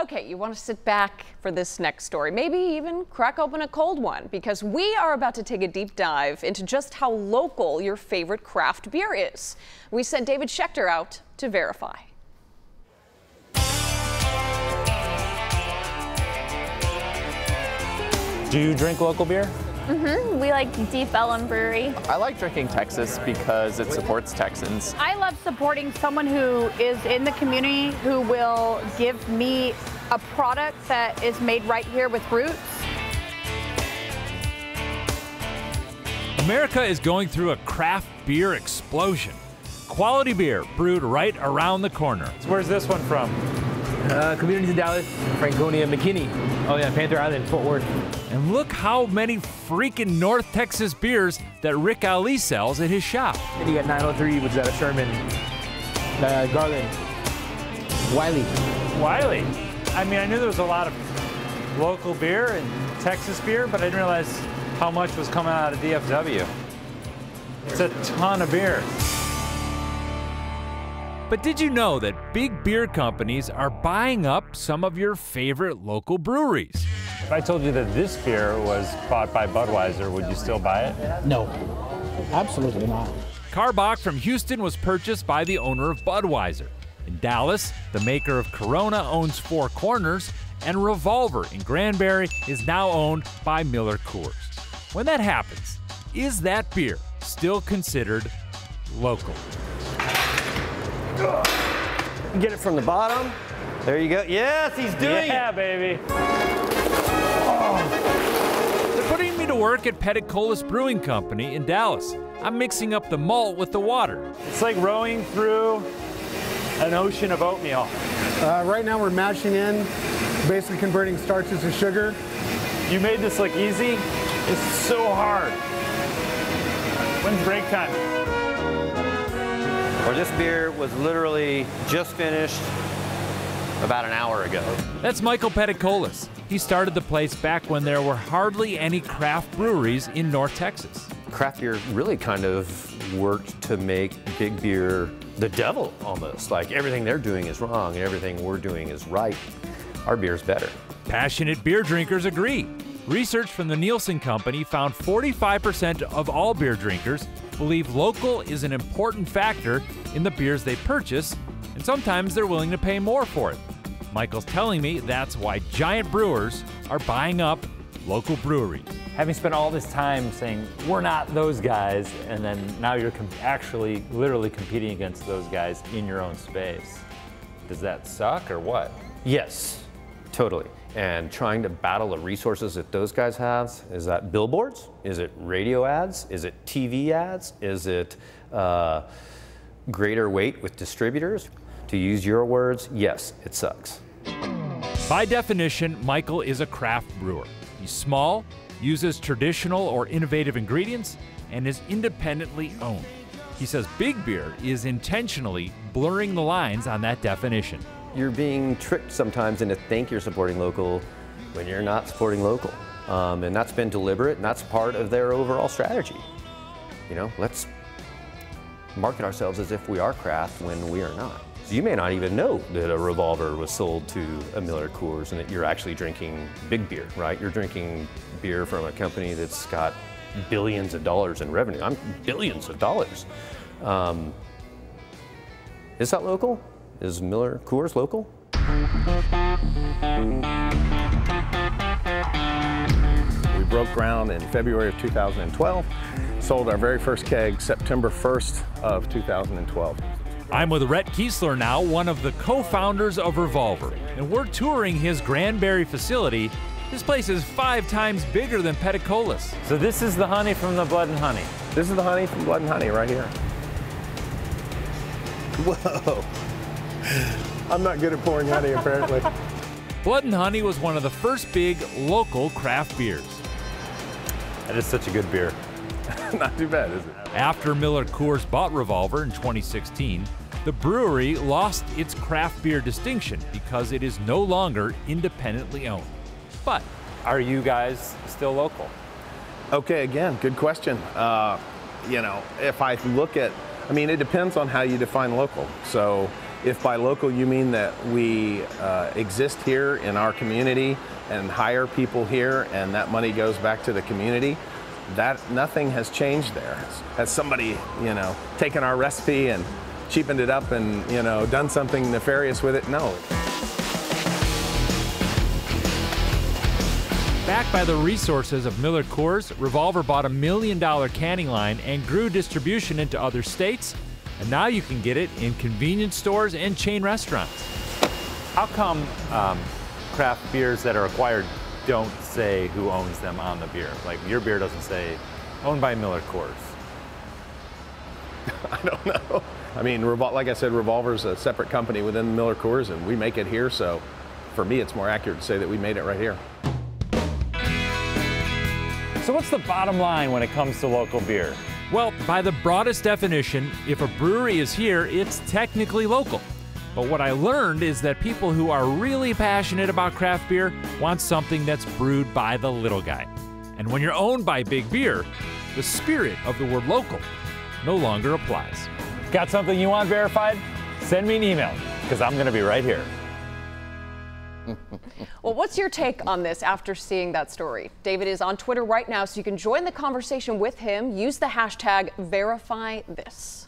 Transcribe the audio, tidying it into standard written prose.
Okay, you want to sit back for this next story, maybe even crack open a cold one, because we are about to take a deep dive into just how local your favorite craft beer is. We sent David Schechter out to verify. Do you drink local beer? We like Deep Ellum Brewery. I like drinking Texas because it supports Texans. I love supporting someone who is in the community who will give me a product that is made right here with roots. America is going through a craft beer explosion. Quality beer brewed right around the corner. Where's this one from? Communities in Dallas, Franconia, McKinney. Oh yeah, Panther Island, Fort Worth. And look how many freaking North Texas beers that Rick Ali sells at his shop. And you got 903, which is out of Sherman, Garland, Wiley. Wiley. I mean, I knew there was a lot of local beer and Texas beer, but I didn't realize how much was coming out of DFW. It's a ton of beer. But did you know that big beer companies are buying up some of your favorite local breweries? If I told you that this beer was bought by Budweiser, would you still buy it? No, absolutely not. Karbach from Houston was purchased by the owner of Budweiser. In Dallas, the maker of Corona owns Four Corners, and Revolver in Granbury is now owned by Miller Coors. When that happens, is that beer still considered local? Get it from the bottom. There you go. Yes, he's doing it. Yeah, baby. They're putting me to work at Peticolas Brewing Company in Dallas. I'm mixing up the malt with the water. It's like rowing through an ocean of oatmeal. Right now we're mashing in, basically converting starches to sugar. You made this look easy. It's so hard. When's break time? Or this beer was literally just finished about an hour ago. That's Michael Peticolas. He started the place back when there were hardly any craft breweries in North Texas. Craft beer really kind of worked to make big beer the devil almost. Like everything they're doing is wrong and everything we're doing is right. Our beer's better. Passionate beer drinkers agree. Research from the Nielsen Company found 45% of all beer drinkers believe local is an important factor in the beers they purchase, and sometimes they're willing to pay more for it. Michael's telling me that's why giant brewers are buying up local breweries. Having spent all this time saying, we're not those guys, and then now you're actually literally competing against those guys in your own space. Does that suck or what? Yes, totally. And trying to battle the resources that those guys have, is that billboards? Is it radio ads? Is it TV ads? Is it greater weight with distributors? To use your words, yes, it sucks. By definition, Michael is a craft brewer. He's small, uses traditional or innovative ingredients, and is independently owned. He says big beer is intentionally blurring the lines on that definition. You're being tricked sometimes into think you're supporting local when you're not supporting local. And that's been deliberate, and that's part of their overall strategy. You know, let's market ourselves as if we are craft when we are not. So you may not even know that a Revolver was sold to a Miller Coors and that you're actually drinking big beer, right? You're drinking beer from a company that's got billions of dollars in revenue. I'm billions of dollars. Is that local? Is Miller Coors local? We broke ground in February of 2012, sold our very first keg September 1st of 2012. I'm with Rhett Kiesler now, one of the co-founders of Revolver, and we're touring his Granbury facility. This place is 5 times bigger than Peticolas. So this is the honey from the Blood and Honey. This is the honey from Blood and Honey right here. Whoa. I'm not good at pouring honey, apparently. Blood and Honey was one of the first big local craft beers. That is such a good beer. Not too bad, is it? After Miller Coors bought Revolver in 2016, the brewery lost its craft beer distinction because it is no longer independently owned. But are you guys still local? Okay, again, good question. You know, if I look at, I mean, it depends on how you define local. So If by local you mean that we exist here in our community and hire people here and that money goes back to the community, that nothing has changed there. Has somebody, you know, taken our recipe and cheapened it up and, you know, done something nefarious with it? No. Backed by the resources of Miller Coors, Revolver bought $1 million canning line and grew distribution into other states, and now you can get it in convenience stores and chain restaurants. How come craft beers that are acquired don't say who owns them on the beer? Like your beer doesn't say owned by Miller Coors. I don't know. I mean, like I said, Revolver's a separate company within Miller Coors, and we make it here, so for me it's more accurate to say that we made it right here. So what's the bottom line when it comes to local beer? Well, by the broadest definition, if a brewery is here, it's technically local. But what I learned is that people who are really passionate about craft beer want something that's brewed by the little guy. And when you're owned by Big Beer, the spirit of the word local no longer applies. Got something you want verified? Send me an email, because I'm going to be right here. Well, what's your take on this after seeing that story? David is on Twitter right now, so you can join the conversation with him. Use the hashtag #VerifyThis.